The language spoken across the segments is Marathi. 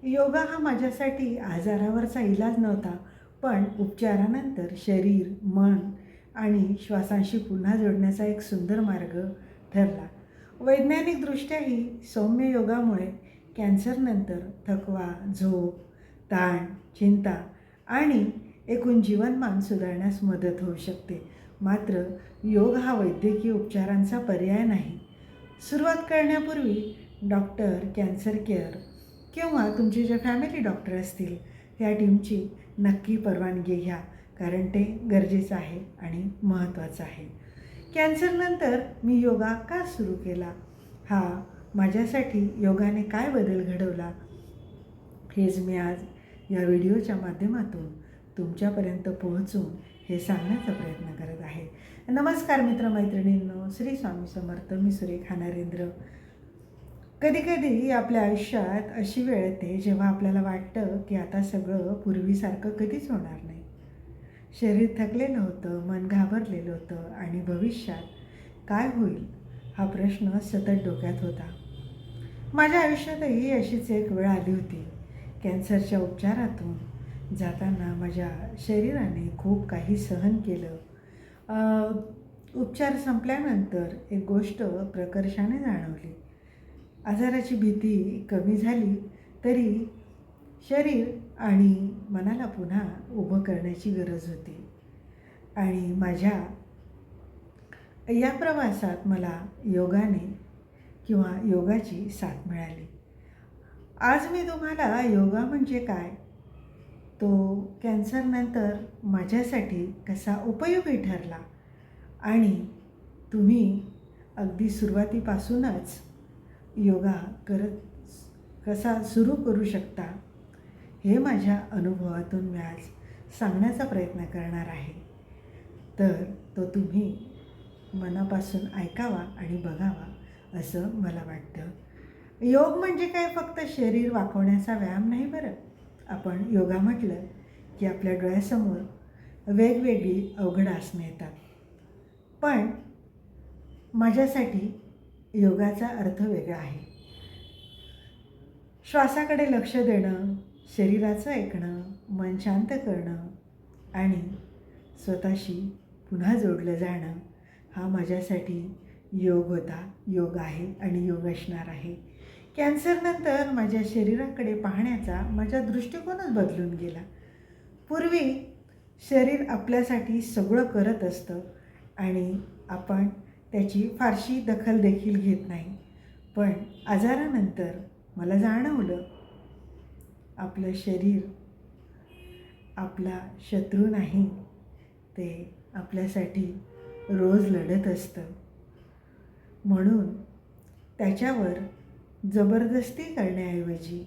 योगा हा माझ्यासाठी आजारावरचा इलाज नव्हता, पण उपचारानंतर शरीर, मन आणि श्वासांशी पुन्हा जोडण्याचा एक सुंदर मार्ग ठरला. वैज्ञानिकदृष्ट्याही सौम्य योगामुळे कॅन्सरनंतर थकवा, झोप, ताण, चिंता आणि एकूण जीवनमान सुधारण्यास मदत होऊ शकते. मात्र योग हा वैद्यकीय उपचारांचा पर्याय नाही. सुरुवात करण्यापूर्वी डॉक्टर, कॅन्सर केअर किंवा तुमचे जे फॅमिली डॉक्टर असतील या टीमची नक्की परवानगी घ्या, कारण ते गरजेचं आहे आणि महत्त्वाचं आहे. कॅन्सरनंतर मी योगा का सुरू केला, हा माझ्यासाठी योगाने काय बदल घडवला, हेच मी आज या व्हिडिओच्या माध्यमातून तुमच्यापर्यंत पोहोचून हे सांगण्याचा प्रयत्न करत आहे. नमस्कार मित्रमैत्रिणींनो, श्री स्वामी समर्थ. मी सुरेखा नरेंद्र. कधीकधी आपल्या आयुष्यात अशी वेळ येते जेव्हा आपल्याला वाटतं की आता सगळं पूर्वीसारखं कधीच होणार नाही. शरीर थकलेलं होतं, मन घाबरलेलं होतं आणि भविष्यात काय होईल हा प्रश्न सतत डोक्यात होता. माझ्या आयुष्यातही अशीच एक वेळ आली होती. कॅन्सरच्या उपचारातून जाताना माझ्या शरीराने खूप काही सहन केलं. उपचार संपल्यानंतर एक गोष्ट प्रकर्षाने जाणवली. आजाराची भीती कमी झाली तरी शरीर आणि मनाला पुन्हा उभं करण्याची गरज होती. आणि माझ्या या प्रवासात मला योगाने किंवा योगाची साथ मिळाली. आज मी तुम्हाला योगा म्हणजे काय, तो कॅन्सरनंतर माझ्यासाठी कसा उपयोगी ठरला आणि तुम्ही अगदी सुरुवातीपासूनच योगा कसा सुरू करू शकता, हे माझ्या अनुभवातून मी आज सांगण्याचा प्रयत्न करणार आहे. तर तो तुम्ही मनापासून ऐकावा आणि बघावा असं मला वाटतं. योग म्हणजे काय फक्त शरीर वाकवण्याचा व्यायाम नाही बरं. आपण योगा म्हटलं की आपल्या डोळ्यासमोर वेगवेगळी अवघड आसनं येतात. पण माझ्यासाठी योगाचा अर्थ वेगळा आहे. श्वासाकडे लक्ष देणं, शरीराचं ऐकणं, मन शांत करणं आणि स्वतःशी पुन्हा जोडलं जाणं, हा माझ्यासाठी योग होता, योग आहे आणि योग असणार आहे. कॅन्सरनंतर माझ्या शरीराकडे पाहण्याचा माझा दृष्टिकोनच बदलून गेला. पूर्वी शरीर आपल्यासाठी सगळं करत असतं आणि आपण त्याची फारशी दखल देखील घेत नाही. पण आजारानंतर मला जाणवलं, आपलं शरीर आपला शत्रू नाही, ते आपल्यासाठी रोज लढत असतं. म्हणून त्याच्यावर जबरदस्ती करण्याऐवजी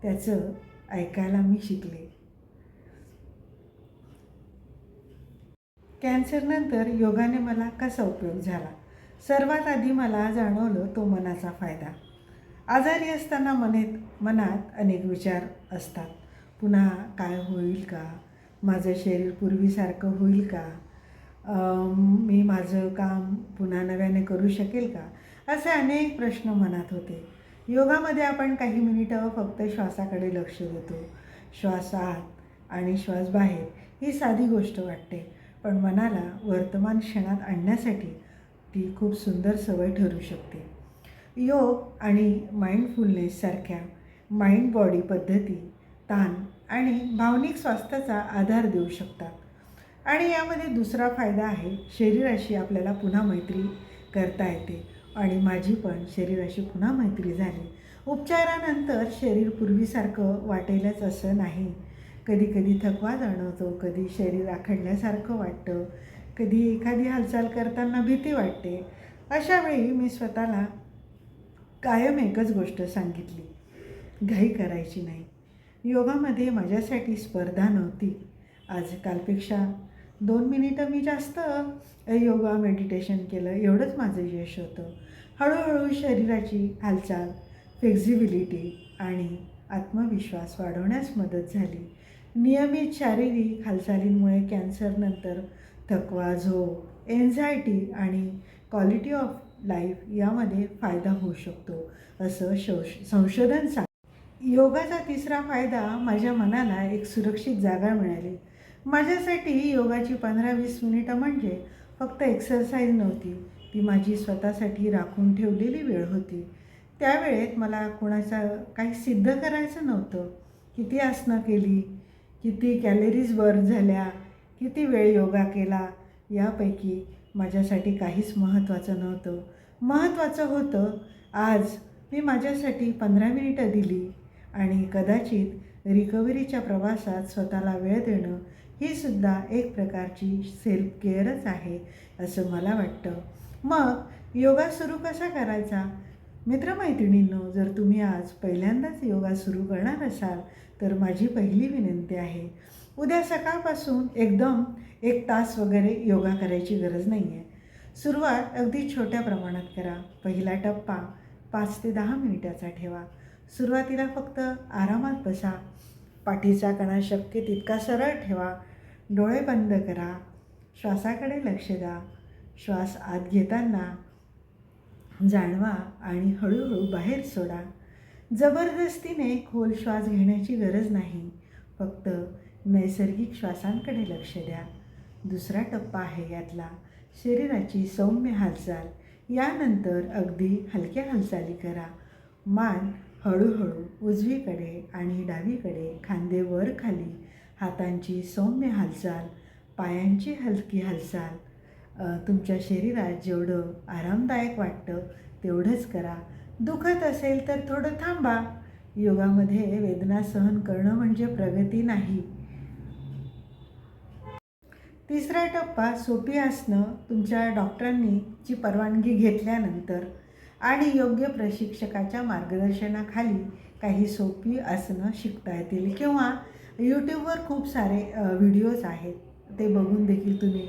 त्याचं ऐकायला मी शिकले. कॅन्सरनंतर योगाने मला कसा उपयोग झाला, सर्वात आधी मला जाणवलं तो मनाचा फायदा. आजारी असताना मनात अनेक विचार असतात. पुन्हा काय होईल का, माझं शरीर पूर्वीसारखं होईल का, मी माझं काम पुन्हा नव्याने करू शकेल का, असे अनेक प्रश्न मनात होते. योगामध्ये आपण काही मिनिटं फक्त श्वासाकडे लक्ष देतो. श्वास आत आणि श्वास बाहेर ही साधी गोष्ट वाटते, पण मनाला वर्तमान क्षणात आणण्यासाठी ती खूप सुंदर सवय ठरू शकते. योग आणि माइंडफुलनेससारख्या माइंड बॉडी पद्धती ताण आणि भावनिक स्वास्थ्याचा आधार देऊ शकतात. आणि यामध्ये दुसरा फायदा आहे, शरीराशी आपल्याला पुन्हा मैत्री करता येते आणि माझी पण शरीराशी पुन्हा मैत्री झाली. उपचारानंतर शरीर पूर्वीसारखं वाटेलच असं नाही. कधी कधी थकवा जाणवतो, कधी शरीर आखडल्यासारखं वाटतं, कधी एखादी हालचाल करताना भीती वाटते. अशावेळी मी स्वतःला कायम एकच गोष्ट सांगितली, घाई करायची नाही. योगामध्ये माझ्यासाठी स्पर्धा नव्हती. आजकालपेक्षा 2 मिनिटं मी जास्त योगा मेडिटेशन केलं, एवढंच माझं यश होतं. हळूहळू शरीराची हालचाल, फ्लेक्झिबिलिटी आणि आत्मविश्वास वाढवण्यास मदत झाली. नियमित शारीरिक हालचालींमुळे कॅन्सरनंतर थकवा, झोप, एन्झायटी आणि क्वालिटी ऑफ लाईफ यामध्ये फायदा होऊ शकतो, असं संशोधन सांगतं. योगाचा तिसरा फायदा, माझ्या मनाला एक सुरक्षित जागा मिळाली. माझ्यासाठी योगाची 15-20 मिनिटं म्हणजे फक्त एक्सरसाइज नव्हती, ती माझी स्वतःसाठी राखून ठेवलेली वेळ होती. त्या वेळेत मला कोणाचं काही सिद्ध करायचं नव्हतं. किती आसनं केली, किती कॅलरीज बर्न झाल्या, किती वेळ योगा केला, यापैकी माझ्यासाठी काहीच महत्त्वाचं नव्हतं. महत्त्वाचं होतं, आज मी माझ्यासाठी 15 मिनिटं दिली आणि कदाचित रिकव्हरीच्या प्रवासात स्वतःला वेळ देणं ही सुद्धा एक प्रकारची सेल्फ केअरच आहे, असं मला वाटतं. मग योगा सुरू कसा करायचा? मित्रमैत्रिणींनो, जर तुम्ही आज पहिल्यांदाच योगा सुरू करणार असाल तर माझी पहिली विनंती आहे, उद्या सकाळपासून एकदम 1 तास वगैरे योगा करायची गरज नाही आहे. सुरुवात अगदी छोट्या प्रमाणात करा. पहिला टप्पा 5 ते 10 मिनिटाचा ठेवा. सुरुवातीला फक्त आरामात बसा. पाठीचा कणा शक्य तितका सरळ ठेवा. डोळे बंद करा. श्वासाकडे लक्ष द्या. श्वास आत घेताना जाणवा आणि हळूहळू बाहेर सोडा. जबरदस्तीने खोल श्वास घेण्याची गरज नाही. फक्त नैसर्गिक श्वासांकडे लक्ष द्या. दुसरा टप्पा आहे यातला, शरीराची सौम्य हालचाल. यानंतर अगदी हलक्या हालचाली करा. मान हळूहळू उजवीकडे आणि डावीकडे, खांदे वर खाली, हातांची सौम्य हालचाल, पायांची हलकी हालचाल. तुमच्या शरीरात जेवढं आरामदायक वाटतं तेवढंच करा. दुखत असेल तर थोडं थांबा. योगामध्ये वेदना सहन करणं म्हणजे प्रगती नाही. तिसरा टप्पा, सोपी आसनं. तुमच्या डॉक्टरांची परवानगी घेतल्यानंतर आणि योग्य प्रशिक्षकाच्या मार्गदर्शनाखाली काही सोपी आसनं शिकता येतील किंवा यूट्यूबवर खूप सारे व्हिडिओज आहेत, ते बघून देखील तुम्ही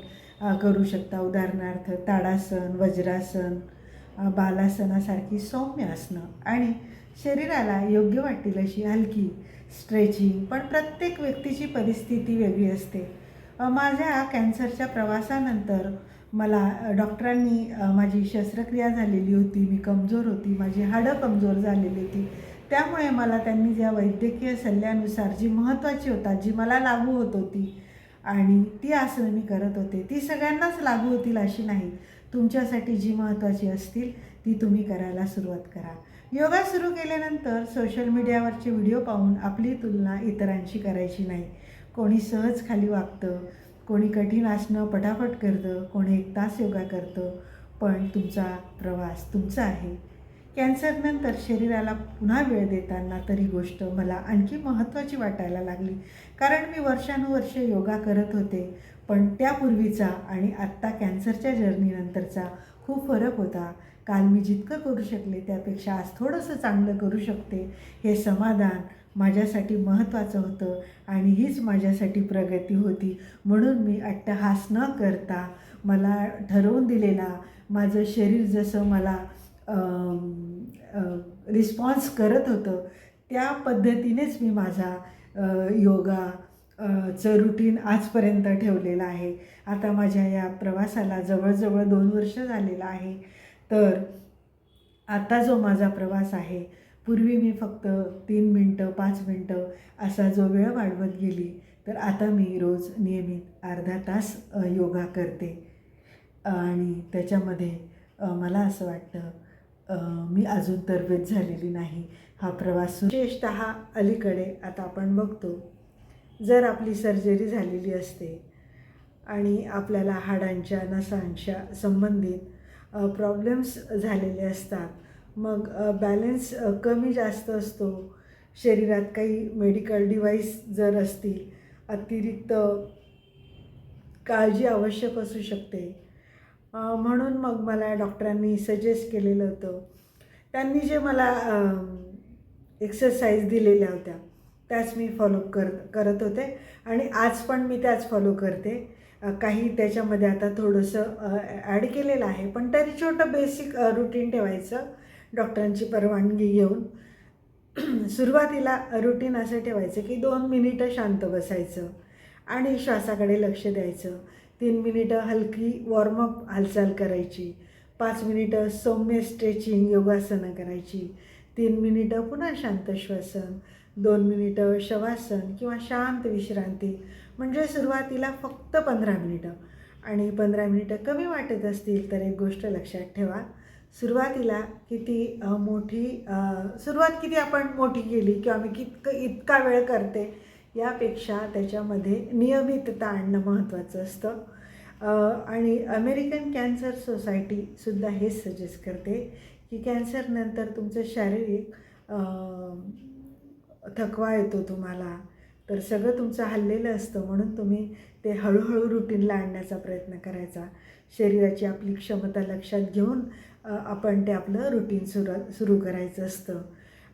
करू शकता. उदाहरणार्थ ताडासन, वज्रासन, बालासनासारखी सौम्य आसनं आणि शरीराला योग्य वाटेल अशी हलकी स्ट्रेचिंग. पण प्रत्येक व्यक्तीची परिस्थिती वेगळी असते. माझ्या कॅन्सरच्या प्रवासानंतर मला डॉक्टरांनी, माझी शस्त्रक्रिया झालेली होती, मी कमजोर होती, माझी हाडं कमजोर झालेली होती. त्यामुळे मला त्यांनी ज्या वैद्यकीय सल्ल्यानुसार जी महत्त्वाची होतात, जी मला लागू होत होती आणि ती आसनं मी करत होते, ती सगळ्यांनाच लागू होतील अशी नाही. तुमच्यासाठी जी महत्त्वाची असतील ती तुम्ही करायला सुरुवात करा. योगा सुरू केल्यानंतर सोशल मीडियावरचे व्हिडिओ पाहून आपली तुलना इतरांशी करायची नाही. कोणी सहज खाली वागतं, कोणी कठीण आसनं पटापट करतं, कोणी 1 तास योगा करतं. पण तुमचा प्रवास तुमचा आहे. कॅन्सरनंतर शरीराला पुन्हा वेळ देताना तरी गोष्ट मला आणखी महत्त्वाची वाटायला लागली. कारण मी वर्षानुवर्ष योगा करत होते, पण त्यापूर्वीचा आणि आत्ता कॅन्सरच्या जर्नीनंतरचा खूप फरक होता. काल मी जितकं करू शकले त्यापेक्षा आज थोडंसं चांगलं करू शकते, हे समाधान माझ्यासाठी महत्त्वाचं होतं आणि हीच माझ्यासाठी प्रगती होती. म्हणून मी अट्टहास न करता, मला ठरवून दिलेला, माझं शरीर जसं मला रिस्पॉन्स करत होतं त्या पद्धतीनेच मी माझा योगा चं रुटीन आजपर्यंत ठेवलेलं आहे. आता माझ्या या प्रवासाला जवळजवळ 2 वर्ष झालेलं आहे. तर आता जो माझा प्रवास आहे, पूर्वी मी फक्त 3 मिनटं 5 मिनटं असा जो वेळ वाढवत गेली, तर आता मी रोज नियमित अर्धा तास योगा करते आणि त्याच्यामध्ये मला असं वाटतं मी अजून तरबेज झालेली नाही. हा प्रवास विशेषतः अलीकडे आता आपण बघतो, जर आपली सर्जरी झालेली असते आणि आपल्याला हाडांच्या नसांच्या संबंधित प्रॉब्लेम्स झालेले असतात, मग बॅलन्स कमी जास्त असतो, शरीरात काही मेडिकल डिव्हाइस जर असतील, अतिरिक्त काळजी आवश्यक असू शकते. म्हणून मग मला डॉक्टरांनी सजेस्ट केलेलं होतं, त्यांनी जे मला एक्सरसाइज दिलेल्या होत्या त्याच मी फॉलो करत होते आणि आज पण मी त्याच फॉलो करते. काही त्याच्यामध्ये आता थोडंसं ॲड केलेलं आहे, पण तरी छोटं बेसिक रुटीन ठेवायचं डॉक्टरांची परवानगी घेऊन. सुरुवातीला रुटीन असं ठेवायचं की 2 मिनिटं शांत बसायचं आणि श्वासाकडे लक्ष द्यायचं. 3 मिनिटं हलकी वॉर्मअप हालचाल करायची. 5 मिनिटं सौम्य स्ट्रेचिंग योगासनं करायची. 3 मिनिटं पुन्हा शांत श्वसन, 2 मिनिटं शवासन किंवा शांत विश्रांती. म्हणजे सुरुवातीला फक्त 15 मिनिटं. आणि 15 मिनिटं कमी वाटत असतील तर एक गोष्ट लक्षात ठेवा, सुरुवातीला सुरुवात किती आपण मोठी केली किंवा मी इतका वेळ करते यापेक्षा त्याच्यामध्ये नियमितता आणणं महत्त्वाचं असतं. आणि अमेरिकन कॅन्सर सोसायटीसुद्धा हेच सजेस्ट करते की कॅन्सरनंतर तुमचं शारीरिक थकवा येतो तुम्हाला, तर सगळं तुमचं हललेलं असतं, म्हणून तुम्ही ते हळूहळू रुटीनला आणण्याचा प्रयत्न करायचा. शरीराची आपली क्षमता लक्षात घेऊन आपण ते आपलं रुटीन सुरू करायचं असतं.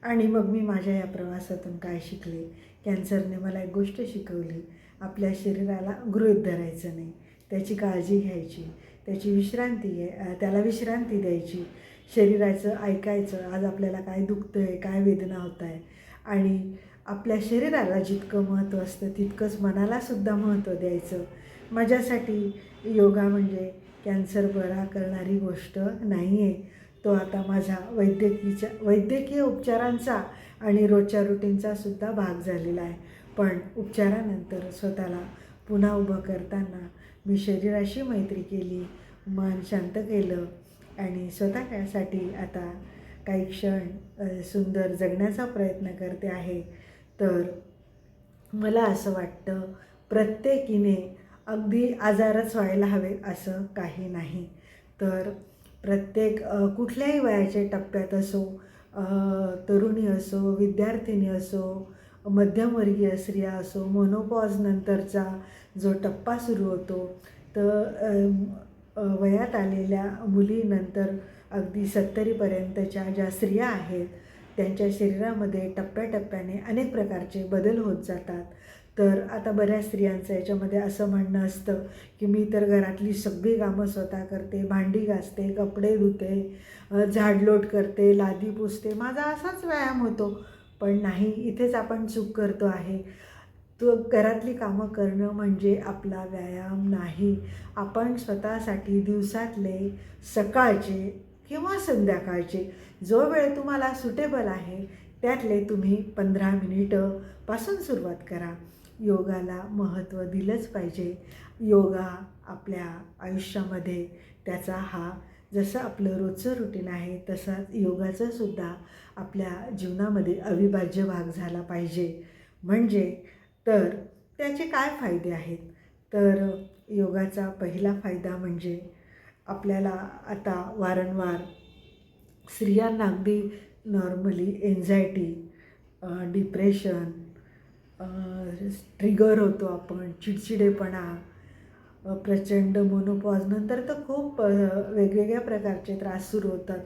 आणि मग मी माझ्या या प्रवासातून काय शिकले? कॅन्सरने मला एक गोष्ट शिकवली, आपल्या शरीराला गृहीत धरायचं नाही, त्याची काळजी घ्यायची, त्याला विश्रांती द्यायची, शरीराचं ऐकायचं, आज आपल्याला काय दुखतं आहे, काय वेदना होत आहे. आणि आपल्या शरीराला जितकं महत्त्व असतं तितकंच मनालासुद्धा महत्त्व द्यायचं. माझ्यासाठी योगा म्हणजे कॅन्सर बरा करणारी गोष्ट नाही आहे, तो आता माझा वैद्यकीय उपचारांचा आणि रोजच्या रुटीनचासुद्धा भाग झालेला आहे. पण उपचारानंतर स्वतःला पुन्हा उभं करताना मी शरीराशी मैत्री केली, मन शांत केलं आणि स्वतःसाठी आता काही क्षण सुंदर जगण्याचा प्रयत्न करते आहे. तर मला असं वाटतं, प्रत्येकीने अगदी आजारच व्हायला हवे असं काही नाही. तर प्रत्येक कुठल्याही वयाच्या टप्प्यात असो, तरुणी असो, विद्यार्थिनी असो, मध्यमवर्गीय स्त्रिया असो, मोनोपॉज नंतरचा जो टप्पा सुरू होतो, तर वयात आलेल्या मुलीनंतर अगदी 70पर्यंतच्या ज्या स्त्रिया आहेत त्यांच्या शरीरामध्ये टप्प्याटप्प्याने अनेक प्रकारचे बदल होत जातात. तर आता बऱ्याच स्त्रियांचं याच्यामध्ये असं म्हणणं असतं की मी तर घरातली सगळी कामं स्वतः करते, भांडी घासते, कपडे धुते, झाडलोट करते, लादी पुसते, माझा असाच व्यायाम होतो. पण नाही, इथेच आपण चूक करतो आहे. तो घरातली कामं करणं म्हणजे आपला व्यायाम नाही. आपण स्वतःसाठी दिवसातले सकाळचे किंवा संध्याकाळचे जो वेळ तुम्हाला सुटेबल आहे त्यातले तुम्ही 15 मिनिटं सुरुवात करा. योगाला महत्त्व दिलंच पाहिजे. योगा आपल्या आयुष्यामध्ये त्याचा जसं आपलं रोजचं रुटीन आहे तसाच योगाचासुद्धा आपल्या जीवनामध्ये अविभाज्य भाग झाला पाहिजे. तर त्याचे काय फायदे आहेत? तर योगाचा पहिला फायदा म्हणजे आपल्याला आता वारंवार स्त्रियांना अगदी नॉर्मली एन्झायटी, डिप्रेशन ट्रिगर होतो आपण, चिडचिडेपणा, प्रचंड मोनोपॉज नंतर तर खूप वेगवेगळ्या प्रकारचे त्रास सुरू होतात.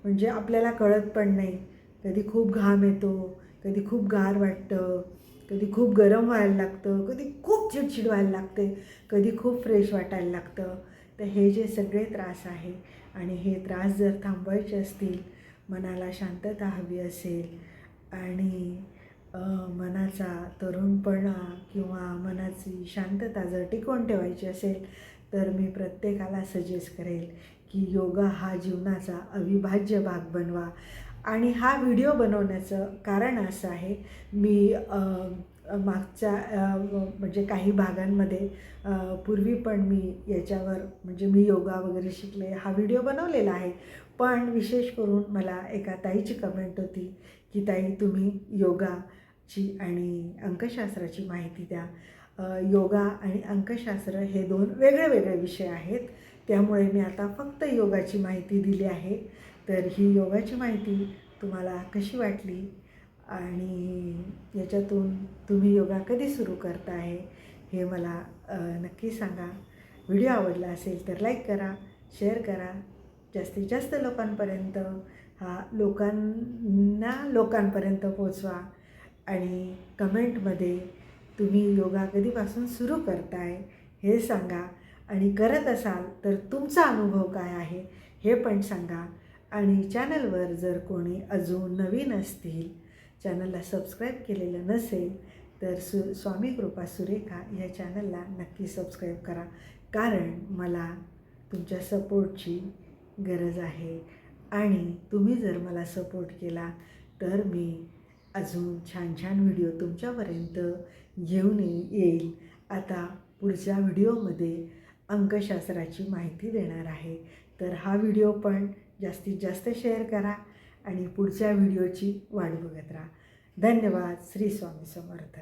म्हणजे आपल्याला कळत पण नाही, कधी खूप घाम येतो, कधी खूप गार वाटतं, कधी खूप गरम व्हायला लागतं, कधी खूप चिडचिड व्हायला लागते, कधी खूप फ्रेश वाटायला लागतं. तर हे जे सगळे त्रास आहे आणि हे त्रास जर थांबवायचे असतील, मनाला शांतता हवी असेल आणि मनाचा तरुणपणा किंवा मनाची शांतता जर टिकवून ठेवायची असेल तर मी प्रत्येकाला सजेस्ट करेल की योगा हा जीवनाचा अविभाज्य भाग बनवा. आणि हा व्हिडिओ बनवण्याचं कारण असं आहे, मी मागच्या म्हणजे काही भागांमध्ये पूर्वी पण मी याच्यावर म्हणजे मी योगा वगैरे शिकले हा व्हिडिओ बनवलेला आहे. पण विशेष करून मला एका ताईची कमेंट होती की ताई तुम्ही योगाची आणि अंकशास्त्राची माहिती द्या. योगा आणि अंकशास्त्र हे 2 वेगळे विषय आहेत, त्यामुळे मी आता फक्त योगाची माहिती दिली आहे. तर ही योगाची माहिती तुम्हाला कशी वाटली आणि याच्यातून तुम्ही योगा कधी सुरू करता आहे हे मला नक्की सांगा. व्हिडिओ आवडला असेल तर लाईक करा, शेअर करा, जास्तीत जास्त लोकांपर्यंत लोकांपर्यंत पोचवा आणि कमेंटमध्ये तुम्ही योगा कधीपासून सुरू करताय हे सांगा आणि करत असाल तर तुमचा अनुभव काय आहे हे पण सांगा. आणि चॅनलवर जर कोणी अजून नवीन असतील, चॅनलला सबस्क्राईब केलेलं नसेल तर स्वामी कृपा सुरेखा ह्या चॅनलला नक्की सबस्क्राईब करा, कारण मला तुमच्या सपोर्टची गरज आहे. आणि तुम्ही जर मला सपोर्ट केला तर मी अजून छान छान व्हिडिओ तुमच्यापर्यंत घेऊन येईल. आता पुढच्या व्हिडिओमध्ये अंकशास्त्राची माहिती देणार आहे. तर हा व्हिडिओ पण जास्तीत जास्त शेअर करा आणि पुढच्या व्हिडिओची वाट बघत राहा. धन्यवाद. श्री स्वामी समर्थ.